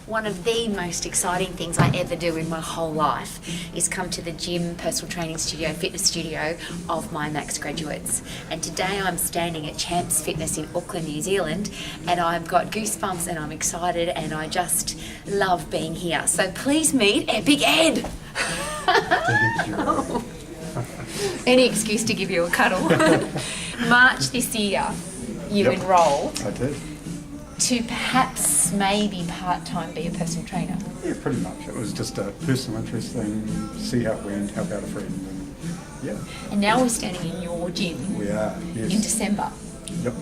one of the most exciting things I ever do in my whole life is come to the gym, personal training studio, fitness studio of my Max graduates. And today I'm standing at Champs Fitness in Auckland, New Zealand, and I've got goosebumps and I'm excited and I just love being here. So please meet Epic Ed. Thank you. Any excuse to give you a cuddle. March this year, you Yep. enrolled I did. to perhaps maybe part-time be a personal trainer. Yeah, pretty much. It was just a personal interest thing, see how it went, help out a friend, and yeah, And now we're standing in your gym we are. in Yes. December. Yep.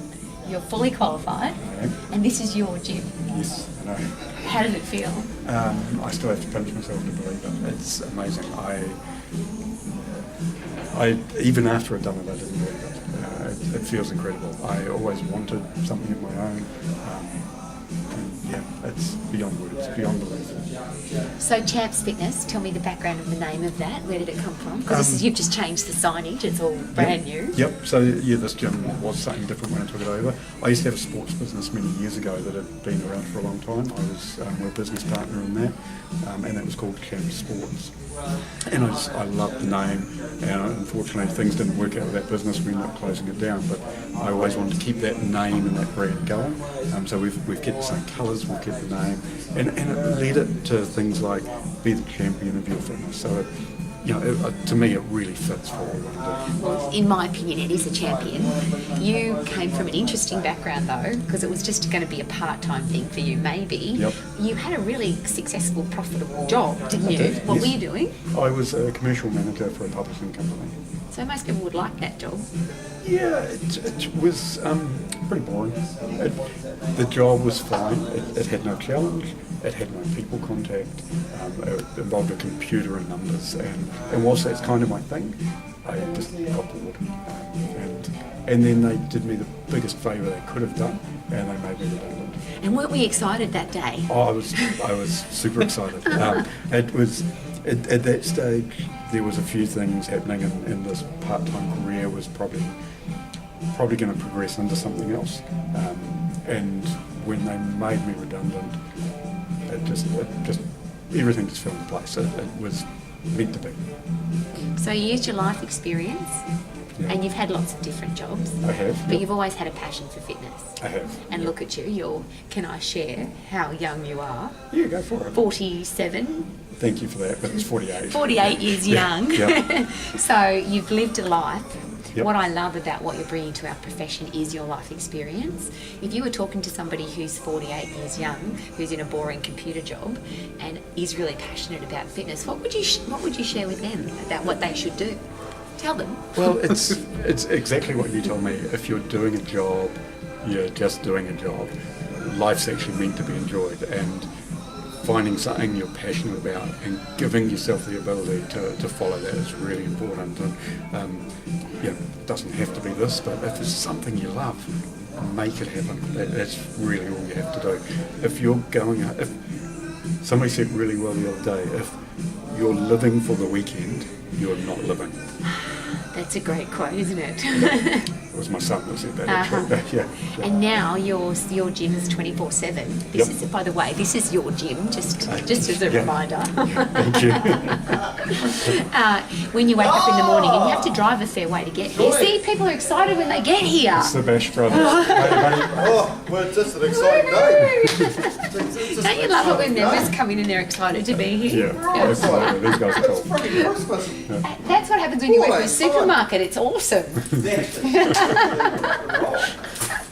You're fully qualified, I am. and this is your gym. Yes, I know. How did it feel? I still have to pinch myself to believe it. It's amazing. I even after I'd done it, I didn't believe it. It feels incredible. I always wanted something of my own. And yeah, it's beyond words, beyond belief. So Champs Fitness, tell me the background of the name of that. Where did it come from? Because you've just changed the signage. It's all brand new. Yep. So yeah, this gym was something different when I took it over. I used to have a sports business many years ago that had been around for a long time. I was a business partner in that, and that was called Champs Sports. And I loved the name, and unfortunately things didn't work out with that business. We ended up closing it down, but I always wanted to keep that name and that brand going. So we've kept the same colours, we've kept the name, and it led it to things like be the champion of your fitness. So it, to me, it really fits for what we want to do. Well, in my opinion, it is a champion. You came from an interesting background though, because it was just going to be a part-time thing for you, maybe. Yep. You had a really successful, profitable job, didn't you? did, What yes. were you doing? I was a commercial manager for a publishing company. So most people would like that job. Yeah, it was pretty boring. The job was fine. It had no challenge. It had no people contact. It involved a computer and numbers. And whilst that's kind of my thing, I just got bored. And then they did me the biggest favour they could have done, and they made me redundant. And weren't we excited that day? Oh, I was super excited. It was at that stage there was a few things happening, and this part-time career was probably going to progress into something else. And when they made me redundant, it just everything just fell into place. It was meant to be. So you used your life experience, Yeah. and you've had lots of different jobs. I have. But Yep. you've always had a passion for fitness. I have. And look at you, can I share how young you are? Yeah, go for it. 47, Thank you for that, but it's 48. 48 years young. Yeah. So you've lived a life. Yep. What I love about what you're bringing to our profession is your life experience. If you were talking to somebody who's 48 years young, who's in a boring computer job, and is really passionate about fitness, what would you share with them about what they should do? Tell them. Well, it's exactly what you told me. If you're doing a job, you're just doing a job. Life's actually meant to be enjoyed, and finding something you're passionate about and giving yourself the ability to follow that is really important. And it doesn't have to be this, but if it's something you love, make it happen. That's really all you have to do. If somebody said really well the other day, if you're living for the weekend, you're not living. That's a great quote, isn't it? It was my son that said that, actually. Yeah. And now your gym is 24/7. This is, by the way, this is your gym, just as a Yeah. reminder. Thank you. When you wake up in the morning, and you have to drive a fair way to get here. See, people are excited when they get here. It's the Bash Brothers. Oh, well, it's just an exciting day. Don't you love it when members come in and they're excited to be here? Yeah, absolutely. These guys are cool. Freaking Christmas. That's what happens when you work for a supermarket. It's awesome.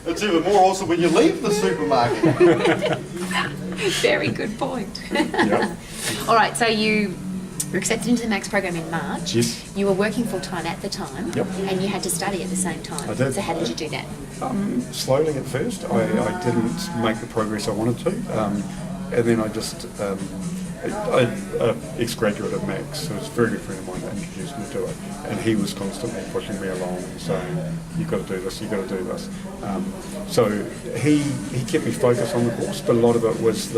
It's even more awesome when you leave the supermarket. Very good point. Yeah. All right, so you were accepted into the Max program in March. Yes. You were working full time at the time. Yep. And you had to study at the same time. I did. So how did you do that? Slowly at first. I didn't make the progress I wanted to. And then I just, ex-graduate at Max, who was a very good friend of mine, that introduced me to it. And he was constantly pushing me along and saying, you've got to do this, you've got to do this. So he kept me focused on the course, but a lot of it was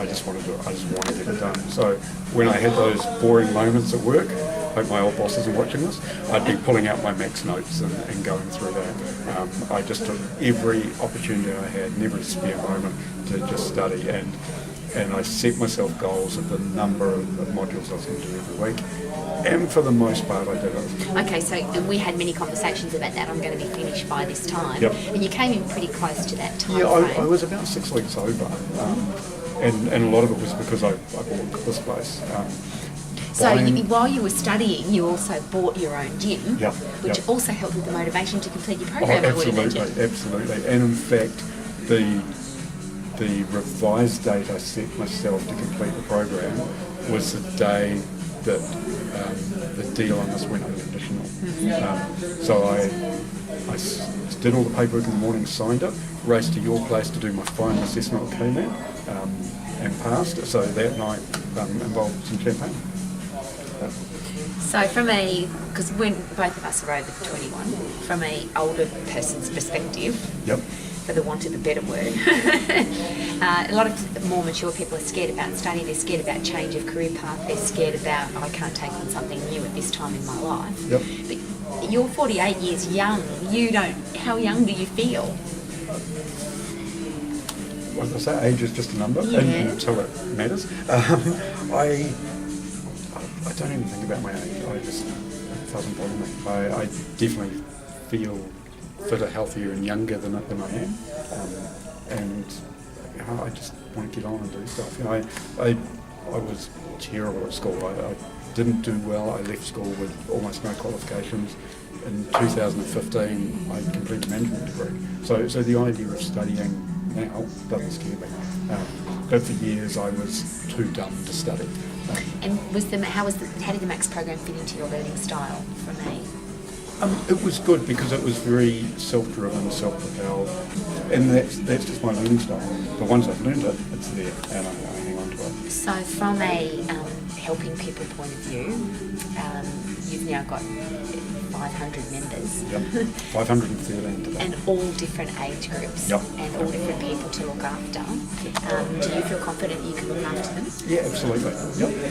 I just want to do it, I just want to get it done. So when I had those boring moments at work, I hope my old bosses are watching this, I'd be pulling out my Max notes and going through that. I just took every opportunity I had and every spare moment to just study. And and I set myself goals of the number of modules I was going to do every week. And for the most part, I did it. Okay, so and we had many conversations about that. I'm going to be finished by this time. Yep. And you came in pretty close to that time Yeah, I frame. was about 6 weeks over, and a lot of it was because I bought this place. So buying- while you were studying, you also bought your own gym, Yep, which yep. also helped with the motivation to complete your Oh, program, I would absolutely, imagine. absolutely. And in fact, the revised date I set myself to complete the program was the day that the deal on this went unconditional. So I did all the paperwork in the morning, signed it, raced to your place to do my final assessment with KMAT, and passed. So that night involved some champagne. So because when both of us are over 21, from a older person's perspective, Yep. for the want of a better word, a lot of more mature people are scared about study, they're scared about change of career path, they're scared about, I can't take on something new at this time in my life. Yep. But you're 48 years young, how young do you feel? What did I say? Age is just a number Yeah. until it matters. I don't even think about my age. It doesn't bother me. I definitely feel fitter, healthier, and younger than I am, and I just want to get on and do stuff. I was terrible at school. I didn't do well. I left school with almost no qualifications. In 2015, I completed a management degree. So the idea of studying now doesn't scare me. But for years, I was too dumb to study. And how did the Max program fit into your learning style from a... It was good because it was very self-driven, self-propelled, and that's just my learning style. But once I've learned it, it's there, and I hang on to it. So from a helping people point of view, you've now got 500 members. Yep. 513 today. And all different age groups. Yep. And all different people to look after. Do you feel confident you can look after them? Yeah, absolutely.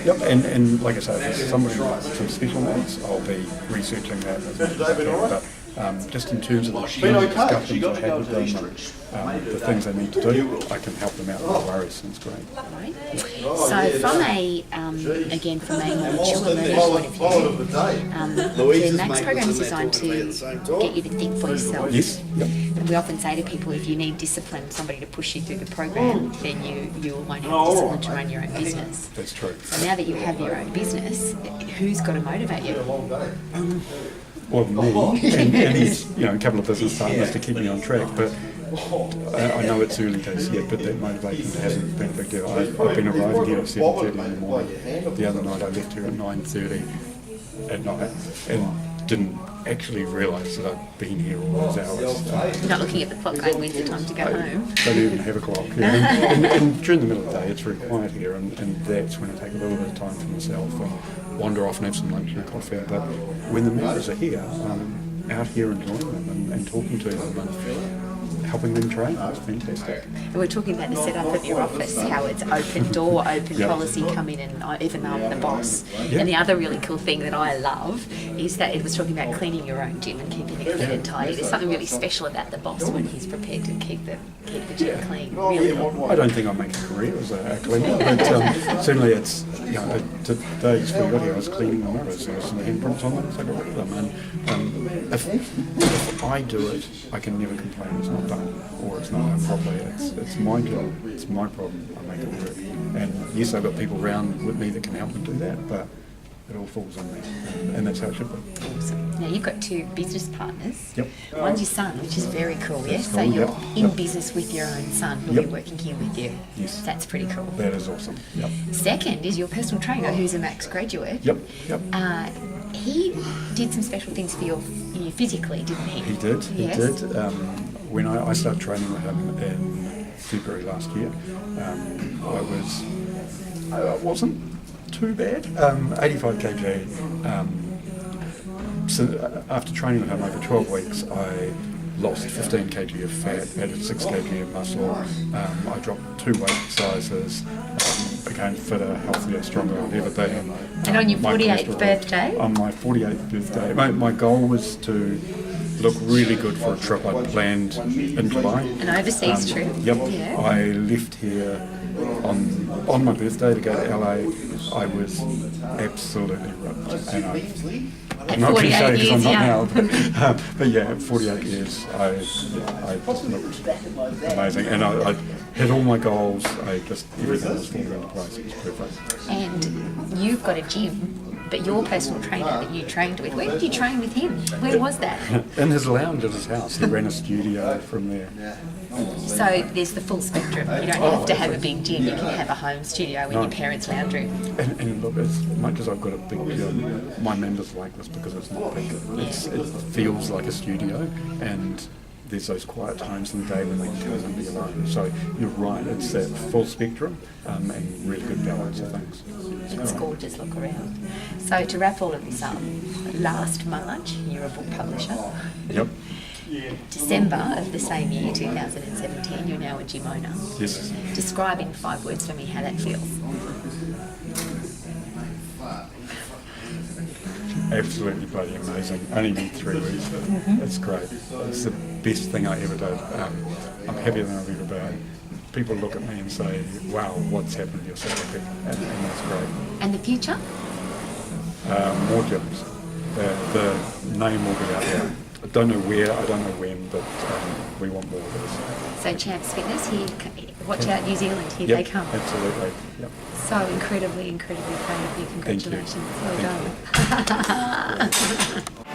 Yep. And like I say, if there's somebody with some special needs, I'll be researching that as much as I can. But just in terms of the discussions I had with them, and the things they need to do, I can help them out. No worries. That's great. Right. So from a, again, from a more mature learning point of view, the Max program is designed to get you to think for yourself. Yes. Yep. And we often say to people, if you need discipline, somebody to push you through the program, then you won't have discipline to run your own business. That's true. So now that you have your own business, who's got to motivate you? Well, me and he's, a couple of business partners to keep me on track, but I know it's early days yet, but that motivation hasn't been a big deal. I've been arriving here at 7:30 in the morning. The other night I left here at 9:30 at night and didn't actually realise that I'd been here all those hours. You're not looking at the clock going, when's the time to go home? Don't even have a clock. Yeah. And during the middle of the day it's very quiet here, and that's when I take a little bit of time for myself and wander off and have some lunch and a coffee. But when the members are here, I'm out here enjoying them and talking to them and helping them train. It's fantastic. And we're talking about the setup of your office, how it's open door, open Yep. policy, come in and even though I'm the boss. Yep. And the other really cool thing that I love is that it was talking about cleaning your own gym and keeping it clean and tidy. There's something really special about the boss when he's prepared to keep the gym clean. Really cool. I don't think I'll make a career as a cleaner, but certainly it's, today's we got here, I was cleaning the mirrors, there were some handprints on them, so I got rid of them. And if I do it, I can never complain it's not done, or it's not done properly. It's my job, it's my problem, I make it work. And yes, I've got people around with me that can help me do that, but it all falls on me, and that's how it should be. Awesome. Now you've got two business partners. Yep. One's your son, which is very cool, yes? That's So cool, you're yep. in Yep. business with your own son who'll Yep. be working here with you. Yes. That's pretty cool. That is awesome. Yep. Second is your personal trainer who's a Max graduate. Yep. He did some special things for you physically, didn't he? He did. Yes. He did. When I started training with him in February last year, I wasn't too bad. 85 kg. So after training with him over 12 weeks, I lost 15 kg of fat, added 6 kg of muscle. I dropped 2 weight sizes, became fitter, healthier, stronger than I've ever been. And on your My 48th cholesterol- birthday? On my 48th birthday. My goal was to look really good for a trip I planned in Dubai. An overseas trip. Yep. Yeah. I left here on my birthday to go to LA. I was absolutely ripped, and I'm not 48 cliche because I'm years not young. now, but yeah, at 48 years, I just looked amazing, and I hit all my goals. Everything was falling into place. It was perfect. And you've got a gym, but your personal trainer that you trained with, where did you train with him? Where was that? In his lounge at his house, he ran a studio from there. So there's the full spectrum. You don't have to have a big gym. You can have a home studio in your parents' lounge room. And look, as much as I've got a big gym, my members like this because it's not big. It feels like a studio, and there's those quiet times in the day when they can come in and be alone. So you're right, it's that full spectrum and really good balance of things. It's gorgeous. Look around. So to wrap all of this up, last March, you're a book publisher. Yep. December of the same year, 2017, you're now a gym owner. Yes. Describe in 5 words for me how that feels. Absolutely bloody amazing. Only been 3 weeks. It's great. It's the best thing I ever did. I'm happier than I've ever been. People look at me and say, wow, what's happened? You're so happy. And that's great. And the future? More gyms. The name will be out there. I don't know where, I don't know when, but we want more of this. So Champs Fitness, here, watch out New Zealand, here Yep, they come. absolutely. Yep. So incredibly proud of you. Thank you. Congratulations. Thank Well done.